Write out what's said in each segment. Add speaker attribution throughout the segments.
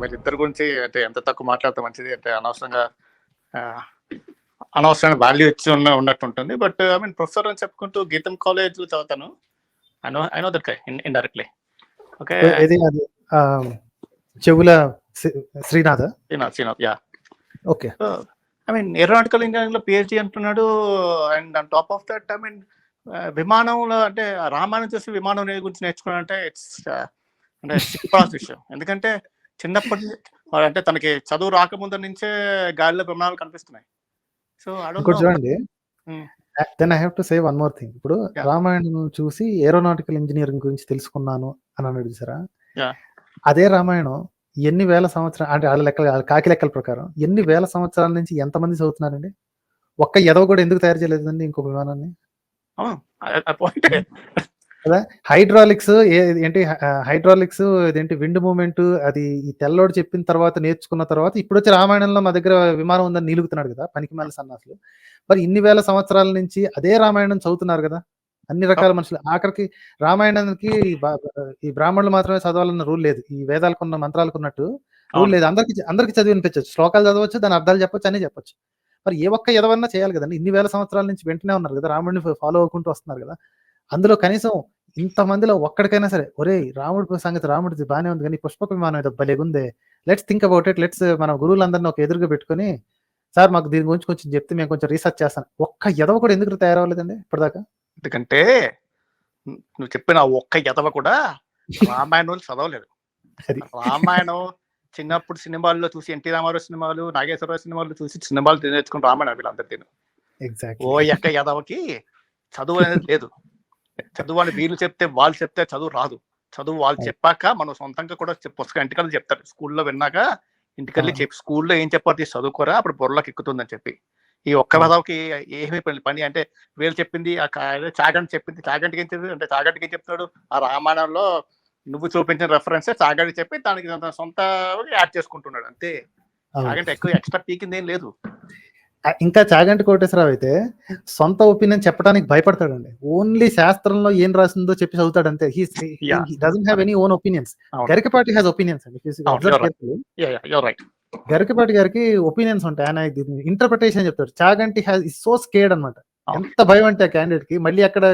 Speaker 1: వీళ్ళిద్దరి గురించి అంటే ఎంత తక్కువ మాట్లాడితే మంచిది అంటే అనవసరమైన వాల్యూ ఇచ్చి ఉన్నట్టు ఉంటుంది. బట్ ఐ మీన్ ప్రొఫెసర్ అని చెప్పుకుంటూ గీతం కాలేజ్ చదువుతాను. I know that guy indirectly. Okay,
Speaker 2: చెవుల Srinath
Speaker 1: yeah.
Speaker 2: Okay,
Speaker 1: I mean aeronautical engineering లో పిహెచ్డి అంటున్నాడు. And on top of that I mean విమానంలో అంటే రామాయణం చూసి విమానం గురించి నేర్చుకున్నాడంటే ఇట్స్ అంటే సిగ్గుపడాల్సిన విషయం. ఎందుకంటే చిన్నప్పటి అంటే తనకి చదువు రాకముందు నుంచే గాలిలో విమానాలు కనిపిస్తున్నాయి. సో
Speaker 2: చూడండి, then I have to say one more thing. ఇప్పుడు రామాయణం చూసి ఏరోనాటికల్ ఇంజనీరింగ్ గురించి తెలుసుకున్నాను అని అన్నాడు చూసారా, అదే రామాయణం ఎన్ని వేల సంవత్సరాలు అంటే వాళ్ళ లెక్కలు కాకి లెక్కల ప్రకారం ఎన్ని వేల సంవత్సరాల నుంచి ఎంతమంది చదువుతున్నారండి? ఒక్క ఎదవ కూడా ఎందుకు తయారు చేయలేదండి ఇంకో విమానాన్ని? కదా, హైడ్రాలిక్స్ హైడ్రాలిక్స్ ఇదేంటి విండ్ మూమెంట్ అది ఈ తెల్లోడు చెప్పిన తర్వాత నేర్చుకున్న తర్వాత ఇప్పుడు వచ్చి రామాయణంలో మా దగ్గర విమానం ఉందని నిలుగుతున్నాడు కదా పనికి మేల సన్నాసులు. మరి ఇన్ని వేల సంవత్సరాల నుంచి అదే రామాయణం చదువుతున్నారు కదా అన్ని రకాల మనుషులు. ఆఖరికి రామాయణానికి ఈ బ్రాహ్మణులు మాత్రమే చదవాలన్న రూల్ లేదు, ఈ వేదాలకు ఉన్న మంత్రాలకు ఉన్నట్టు రూల్ లేదు. అందరికి చదివి వినిపించవచ్చు, శ్లోకాలు చదవచ్చు, దాని అర్థాలు చెప్పొచ్చు, అన్ని చెప్పొచ్చు. మరి ఏ ఒక్క ఎదవన్నా చేయాలి కదండి. ఇన్ని వేల సంవత్సరాల నుంచి వెంటనే ఉన్నారు కదా, రాముడిని ఫాలో అవ్వకుంటూ వస్తున్నారు కదా. అందులో కనీసం ఇంతమందిలో ఒక్కడికైనా సరే ఒరే రాముడి సంగతి రాముడిది బాగానే ఉంది కానీ పుష్పక విమానం ఏదో భలేగుందే, let's think about it, let's మన గురువులందరినీ ఒక ఎదురుగా పెట్టుకుని సార్ మాకు దీని గురించి కొంచెం చెప్తే మేము కొంచెం రీసెర్చ్ చేస్తాను. ఒక్క ఎదవ కూడా ఎందుకు తయారవ్వలేదండి ఇప్పటిదాకా?
Speaker 1: ఎందుకంటే నువ్వు చెప్పిన ఒక్క ఎదవ కూడా రామాయణం చదవలేదు. రామాయణం చిన్నప్పుడు సినిమాల్లో చూసి ఎన్టీ రామారావు సినిమాలు, నాగేశ్వరరావు సినిమాలు చూసి సినిమాలు నేర్చుకుని రామాయణం వీళ్ళందరికీ. ఓ ఎక్క ఎదవకి చదువు అనేది లేదు. చదువు అని వీళ్ళు చెప్తే వాళ్ళు చెప్తే చదువు రాదు. చదువు వాళ్ళు చెప్పాక మనం సొంతంగా కూడా పుస్తకం ఇంటికల్లి చెప్తారు. స్కూల్లో విన్నాక ఇంటికెళ్ళి స్కూల్లో ఏం చెప్పారు చదువుకోరా అప్పుడు బుర్రలోకి ఎక్కుతుందని చెప్పి. ఈ ఒక్క పదవికి ఏమీ పని అంటే వీళ్ళు చెప్పింది చాగంటి చెప్పింది. చాగంటికి ఏం చెప్తుంది అంటే చాగంటికి ఏం చెప్తున్నాడు, ఆ రామాయణంలో నువ్వు చూపించిన రెఫరెన్స్ చాగంటి చెప్పి దానికి సొంత యాడ్ చేసుకుంటున్నాడు అంతే. చాగంటి ఎక్కువ ఎక్స్ట్రా పీకింది ఏం లేదు.
Speaker 2: ఇంకా చాగంటి కోటేశ్వరరావు అయితే సొంత ఒపీనియన్ చెప్పడానికి భయపడతాడండి. ఓన్లీ శాస్త్రంలో ఏం రాసిందో చెప్పి చదువుతాడు అంతే. He doesn't have any own opinions. Garikapati has opinions అండి. గరికపాటి గారికి ఒపీనియన్స్ ఉంటాయి, ఆయన ఇంటర్ప్రిటేషన్ చెప్తాడు. Chaganti has is so scared అనమాట. ఎంత భయం అంటే ఆ క్యాండిడేట్ కి మళ్ళీ అక్కడ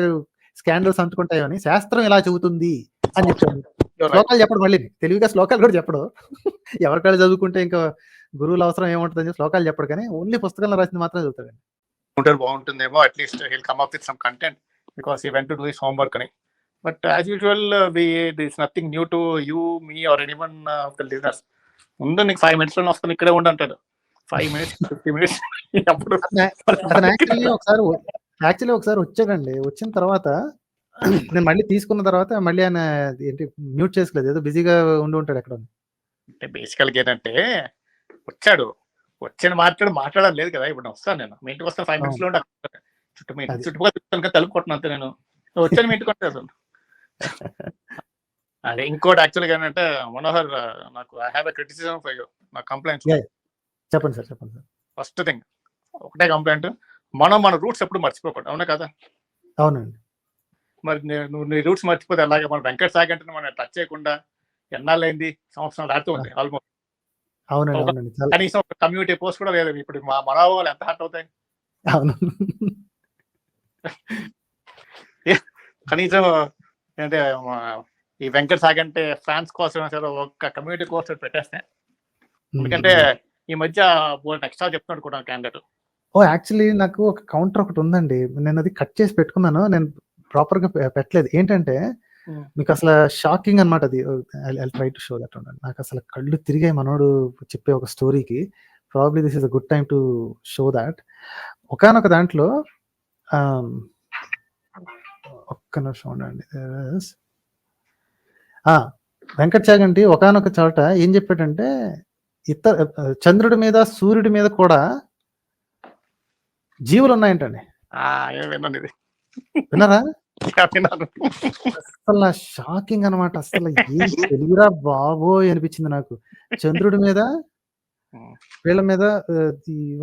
Speaker 2: స్కాండల్స్ అంటుకుంటాయో అని శాస్త్రం ఇలా చెబుతుంది అని చెప్తాడు. శ్లోకాలు చెప్పడు, మళ్ళీ తెలివిగా శ్లోకాలు కూడా చెప్పడు. ఎవరికాళ్ళు చదువుకుంటే ఇంకా గురువుల అవసరం ఏముంటుందని శ్లోకాలు చెప్పడు, కానీ ఓన్లీ పుస్తకంలో రాసింది మాత్రం చదువుతాడు.
Speaker 1: బాగుంటుందేమో at least he'll come up with some content because he went to do his homework అని. But as usual this is nothing new to you, me or anyone of the listeners. ముందు నీకు 5 minutes లో వస్తాను ఇక్కడే ఉండంటాడు. 5 minutes 50 minutes అప్పుడు
Speaker 2: actually ఒకసారి వచ్చాడండి. వచ్చిన తర్వాత నేను మళ్ళీ తీసుకున్న తర్వాత మళ్ళీ ఆయన ఏంటి మ్యూట్ చేసుకోలేదు, ఏదో బిజీగా ఉండి ఉంటాడు ఎక్కడ.
Speaker 1: అంటే బేసికల్గా ఏంటంటే వచ్చాడు, వచ్చిన మాట్లాడడం లేదు కదా. ఇప్పుడు వస్తాను నేను మీ ఇంటికి వస్తాను 5 minutes లో చుట్టుపక్కల తలుపుకుంటున్నాను అంతే. నేను వచ్చాను మీ ఇంటికి వస్తాను. అదే ఇంకోటి యాక్చువల్గా ఏంటంటే మనోహర్, నాకు I have a criticism for you, నా కంప్లైంట్స్.
Speaker 2: చెప్పండి సార్.
Speaker 1: ఫస్ట్ థింగ్ ఒకటే కంప్లైంట్, మన రూట్స్ ఎప్పుడు మర్చిపోకూడదు, అవునా కదా?
Speaker 2: అవునండి.
Speaker 1: మరి నువ్వు నీ రూట్స్ మర్చిపోతే అలాగే మన వెంకట సాగంటే మనం టచ్ చేయకుండా ఎన్నాళ్ళైంది, సంవత్సరాలు దాటుతూ ఉంది ఆల్మోస్ట్.
Speaker 2: అవునండి.
Speaker 1: కనీసం ఒక కమ్యూనిటీ పోస్ట్ కూడా లేదు. ఇప్పుడు మా మనోభావాలు ఎంత హర్ట్ అవుతాయి. కనీసం అంటే ఈ వెంకట సాగంటే ఫ్యాన్స్ కోసం సరే ఒక కమ్యూనిటీ కోర్స్ పెట్టేస్తే, ఎందుకంటే ఈ మధ్య ఎక్స్ట్రా చెప్తున్నాడు కూడా క్యాండిడేట్.
Speaker 2: యాక్చువల్లీ నాకు ఒక కౌంటర్ ఒకటి ఉందండి, నేను అది కట్ చేసి పెట్టుకున్నాను, నేను ప్రాపర్ గా పెట్టలేదు. ఏంటంటే మీకు అసలు షాకింగ్ అనమాట అది. I try to show that. నాకు అసలు కళ్ళు తిరిగాయి మనోడు చెప్పే ఒక స్టోరీకి. Probably this is a good time to show that. ఒకానొక దాంట్లో ఒక్క నిమిషం ఉండండి. వెంకట చాగంటి ఒకానొక చోట ఏం చెప్పాడంటే చంద్రుడి మీద సూర్యుడి మీద కూడా జీవులు ఉన్నాయంటండి. విన్నారా? అసలు షాకింగ్ అనమాట. అసలు ఏం తెలియరా బాబోయ్ అనిపించింది నాకు. చంద్రుడి మీద వీళ్ళ మీద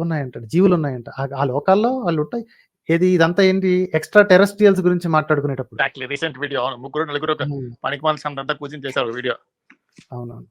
Speaker 2: ఉన్నాయంట, జీవులు ఉన్నాయంట ఆ లోకాల్లో వాళ్ళు ఉంటాయి. ఏది ఇదంతా ఏంటి ఎక్స్ట్రా టెరెస్ట్రియల్స్ గురించి మాట్లాడుకునేటప్పుడు
Speaker 1: రీసెంట్ వీడియో 3-4 పనికి మనసు అంతా కూర్చొని చేశారు వీడియో.
Speaker 2: అవునవును.